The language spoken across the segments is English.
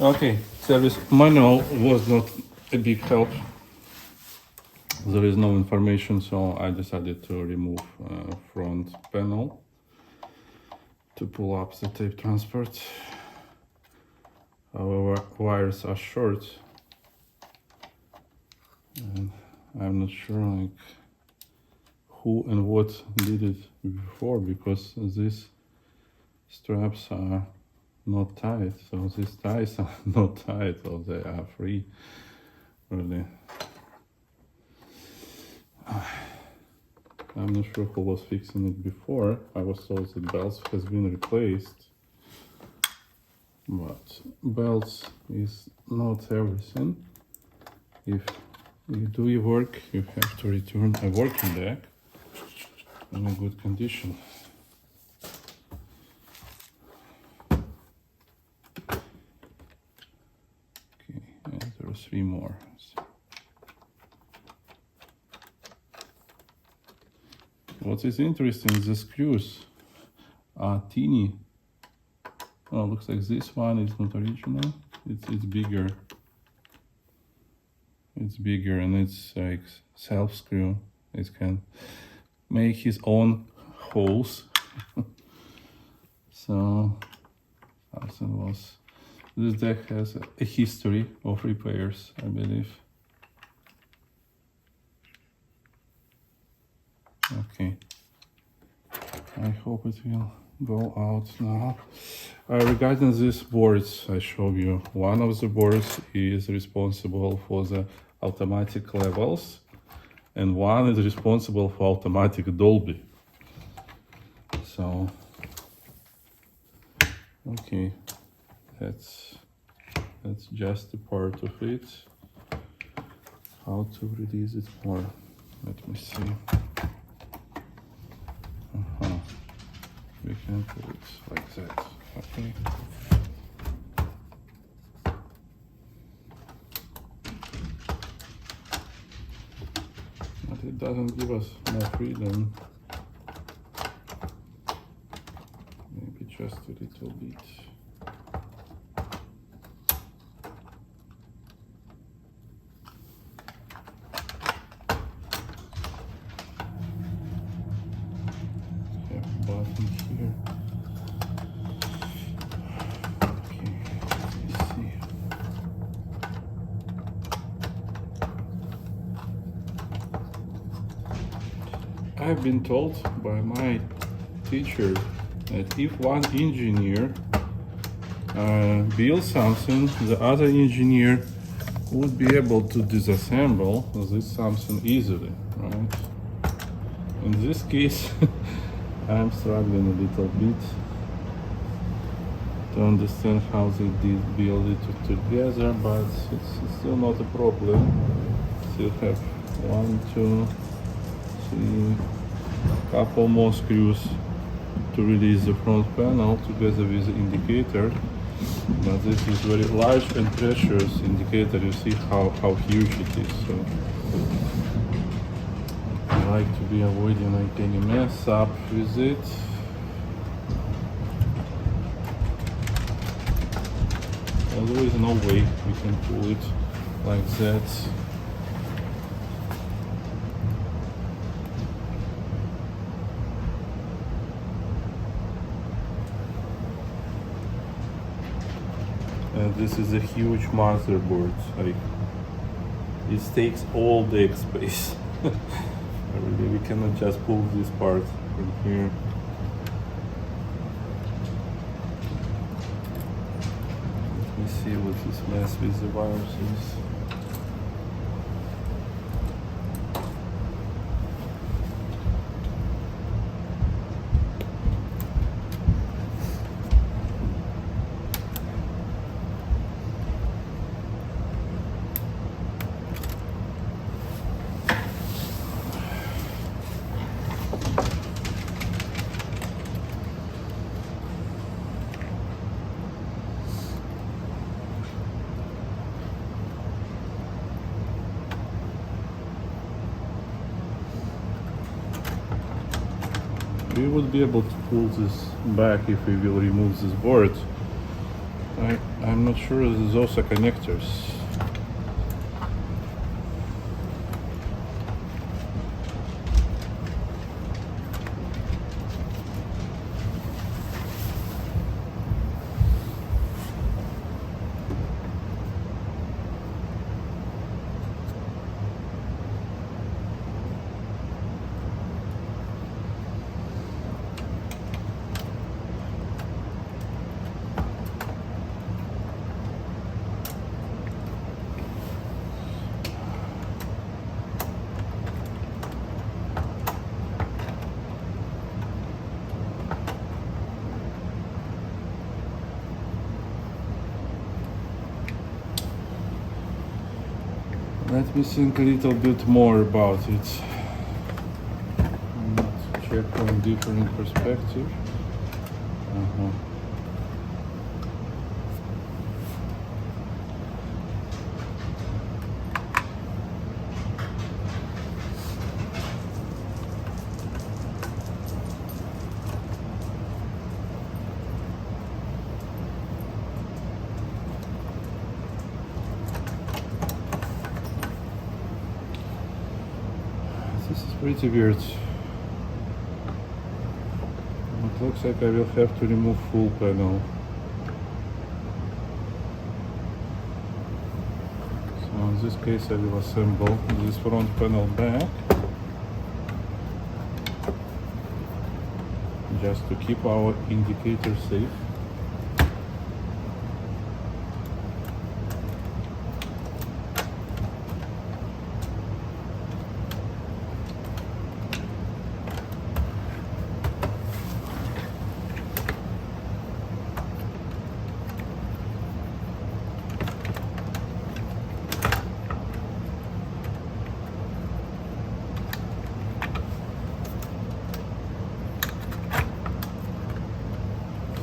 Okay, service manual was not a big help. There is no information, so I decided to remove front panel to pull up the tape transport. However, wires are short, and I'm not sure like who and what did it before, because these straps are not tight, so these ties are not tight, or they are free, really. I'm not sure who was fixing it before. I was told the belts has been replaced, but belts is not everything. If you do your work, you have to return a working deck in a good condition. Okay, and there are 3 more. What is interesting is the screws are teeny. Oh, looks like this one is not original. It's bigger. It's bigger, and it's like self screw. It can make his own holes. So something was. This deck has a history of repairs, I believe. Okay, I hope it will go out now. Regarding these boards I showed you, one of the boards is responsible for the automatic levels, and one is responsible for automatic Dolby. So, okay, that's just a part of it. How to release it more? Let me see. We can put it like that. Okay. But it doesn't give us more freedom. Maybe just a little bit. Button here. Okay, let's see. I've been told by my teacher that if one engineer builds something, the other engineer would be able to disassemble this something easily, right? In this case, I'm struggling a little bit to understand how they did build it together, but it's still not a problem. Still have 1, 2, 3, couple more screws to release the front panel together with the indicator. But this is very large and precious indicator. You see how huge it is. So I like to be avoiding like any mess up with it. Well, there is no way we can pull it like that. And this is a huge motherboard. Like, it takes all deck space. Really, we cannot just pull this part from here. Let me see what this mess with the wires is. We would be able to pull this back if we will remove this board. I'm not sure those are connectors. Let me think a little bit more about it. Let's check from different perspective. This is pretty weird. It looks like I will have to remove full panel. So in this case I will assemble this front panel back, just to keep our indicator safe.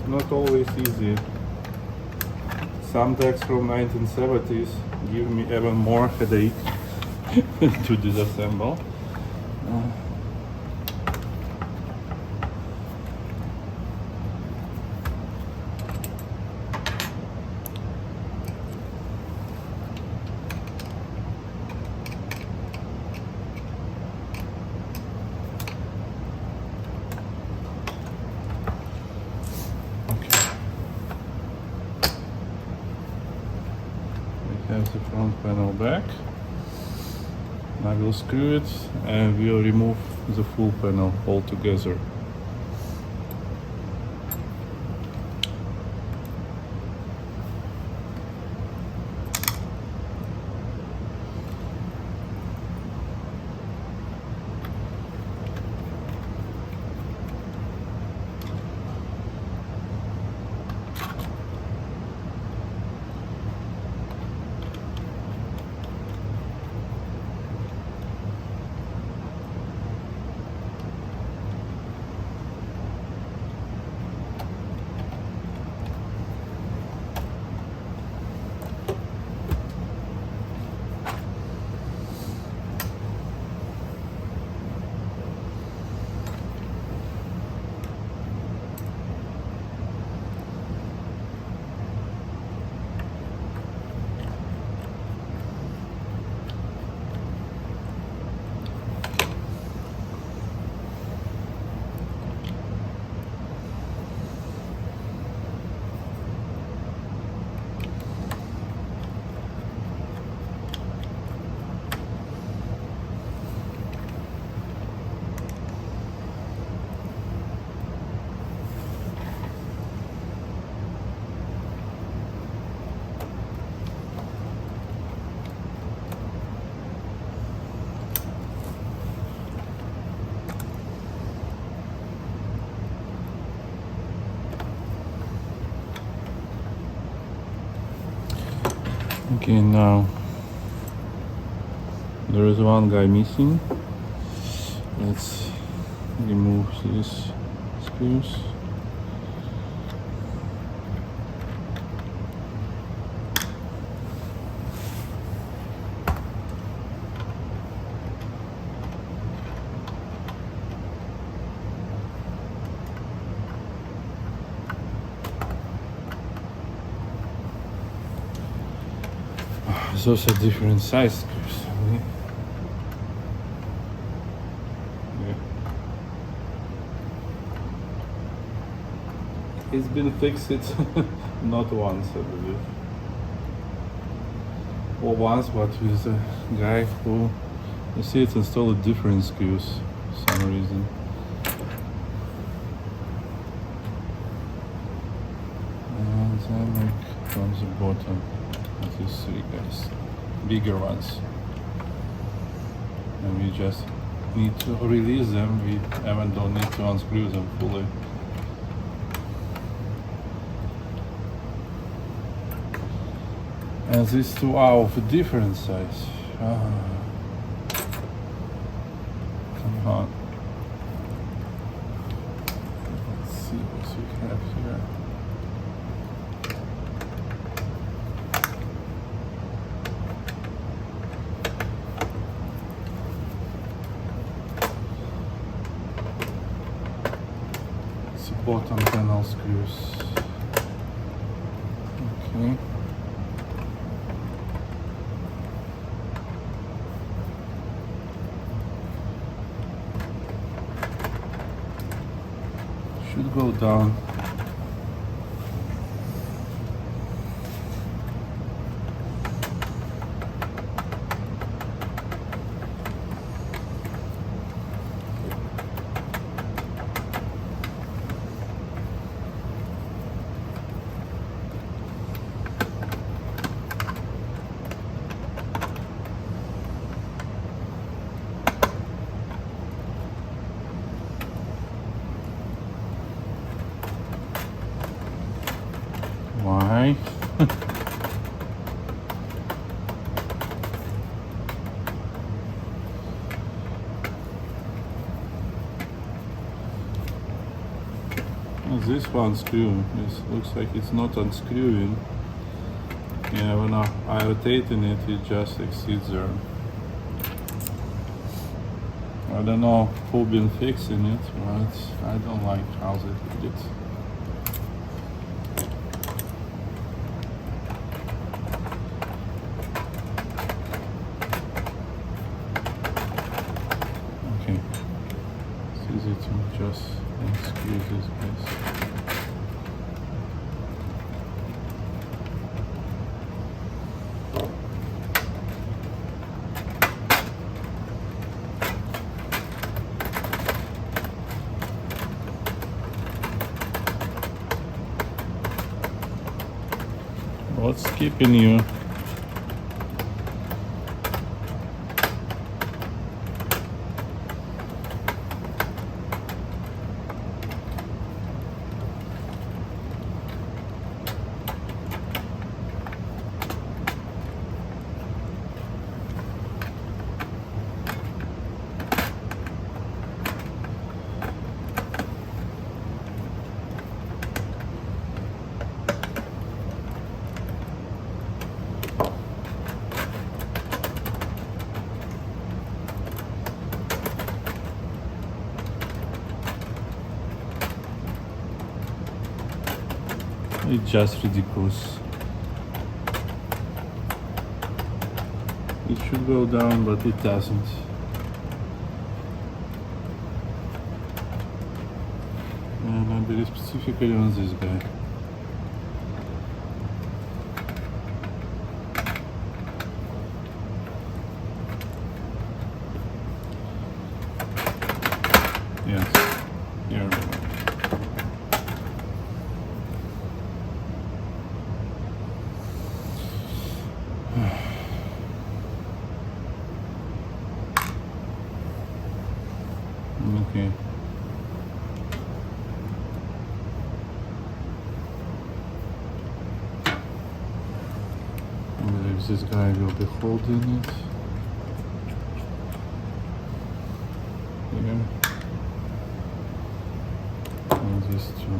Not always easy. Some decks from 1970s give me even more headache to disassemble. Have the front panel back. I will screw it and we'll remove the full panel altogether. Okay, now there is one guy missing. Let's remove these screws. there's also different size screws. Yeah. It's been fixed not once, I believe. Or once, but with a guy who, you see, it's installed different screws for some reason. And then like from the bottom, these three guys, bigger ones. And we just need to release them. We even don't need to unscrew them fully. And these two are of a different size. Come on. Let's see what we have here. It's bottom panel screws. Okay. Should go down. Why? This one screw, this looks like it's not unscrewing. Yeah, when I rotating it, it just exceeds there. I don't know who been fixing it, but I don't like how they did it. Okay, it's easy to just unscrew this guys. What's keeping you? It's just ridiculous. It should go down, but it doesn't. And I believe specifically on this guy. Yes, here we go. Okay. I believe this guy will be holding it. Here. And these two.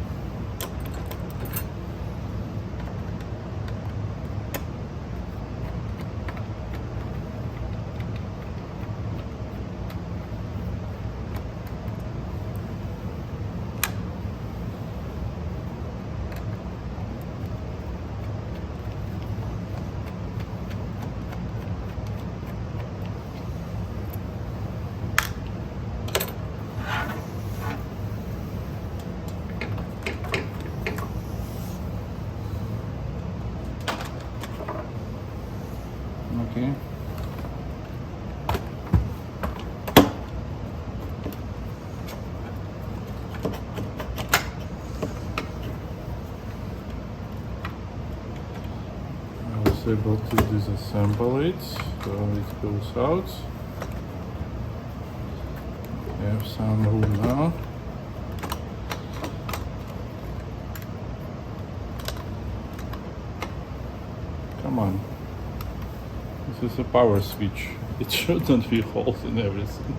able to disassemble it, so it goes out. We have some room now. Come on. This is a power switch. It shouldn't be holes in everything.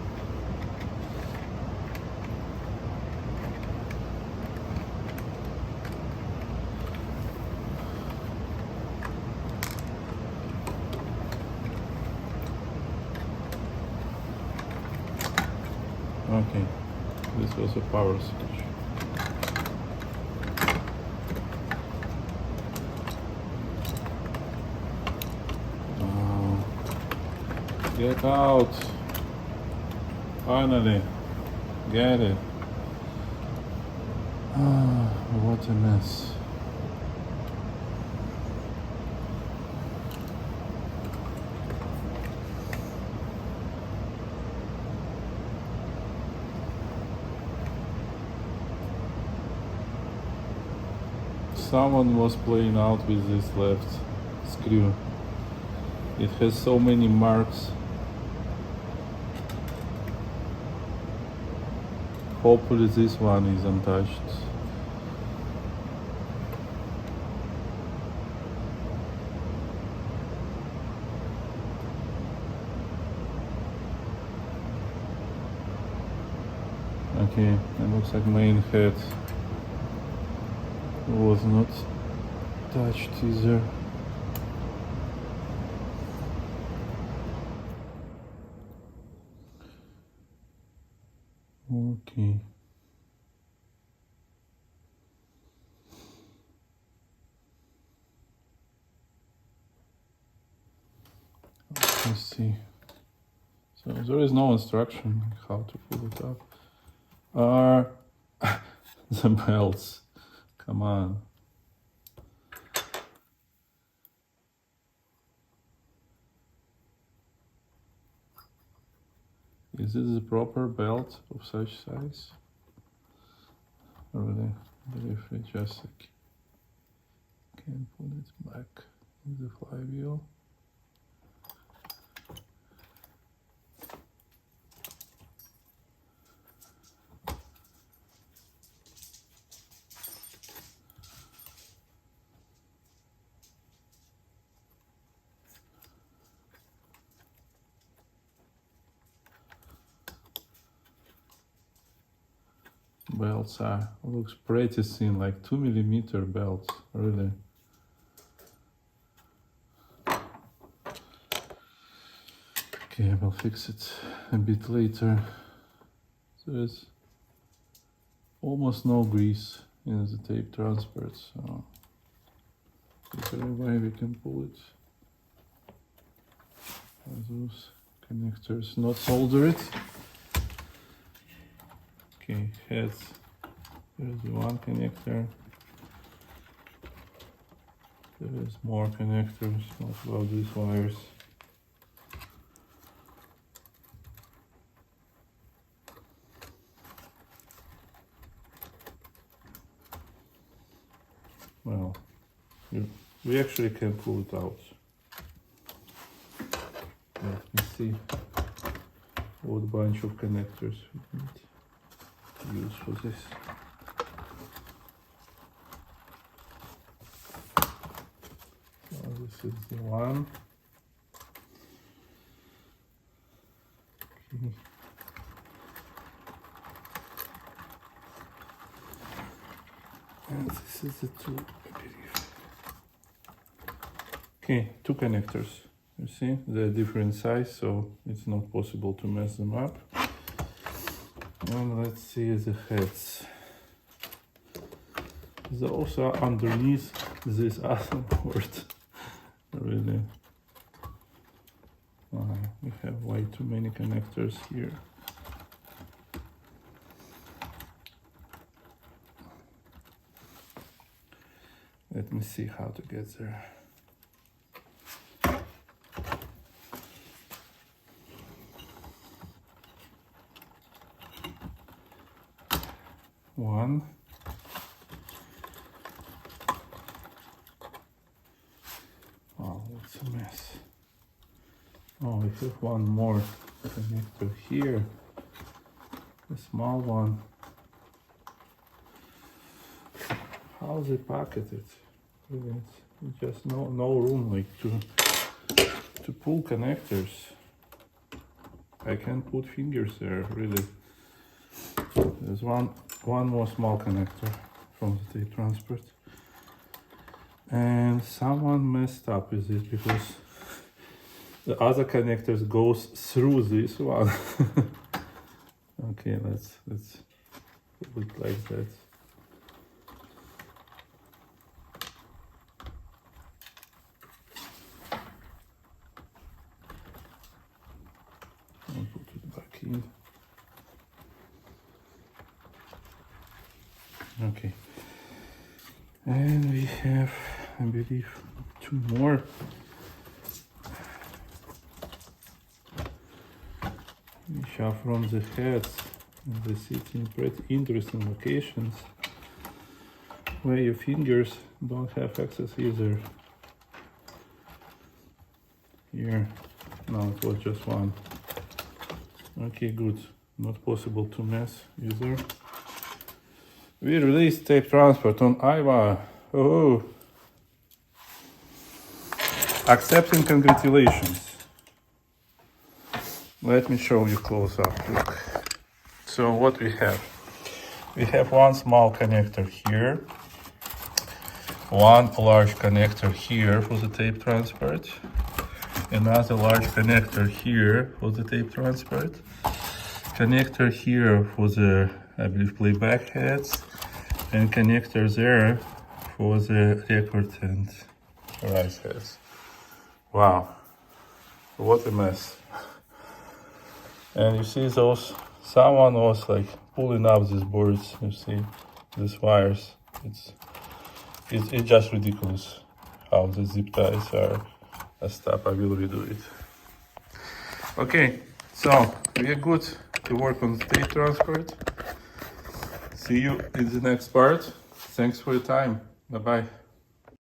Okay, this was a power switch. Get out! Finally, get it. What a mess. Someone was playing out with this left screw. It has so many marks. Hopefully this one is untouched. Okay, it looks like main head was not touched either. Okay. Let's see. So there is no instruction how to pull it up. Are the belts? Come on. Is this the proper belt of such size? Really, if we just can put it back in the flywheel. Belts looks pretty thin, like 2mm belts, really. Okay, I will fix it a bit later. There's almost no grease in the tape transport, so is there a way we can pull it? Are those connectors not soldered? Okay, heads. There's one connector. There is more connectors. What about these wires? Well, we actually can pull it out. Let me see what bunch of connectors we need to use for this. So this is the one. Okay. And this is the two, I believe. Okay, two connectors. You see, they're different size, so it's not possible to mess them up. And let's see the heads. Those are underneath this other board. Really. We have way too many connectors here. Let me see how to get there. One. Well, Oh, we have one more connector here, a small one. How is it pocketed? Really, it's just no room like to pull connectors. I can't put fingers there, really. There's one more small connector from the tape transport. And someone messed up with it because the other connectors goes through this one. Okay, let's put it like that. I'll put it back in. Okay. And we have, I believe, two more. Which are from the heads, and they sit in pretty interesting locations where your fingers don't have access either. Here, no, it was just one. Okay, good. Not possible to mess either. We released tape transport on Aiwa. Oh, accepting congratulations. Let me show you close up. Look. So what we have? We have one small connector here, one large connector here for the tape transport, another large connector here for the tape transport, connector here for the, I believe, playback heads, and connector there for the record and rise heads. Wow, what a mess. And you see those, someone was like pulling up these boards, you see, these wires. It's just ridiculous how the zip ties are messed up. I will redo it. Okay, so we are good to work on the tape transport. See you in the next part. Thanks for your time. Bye-bye.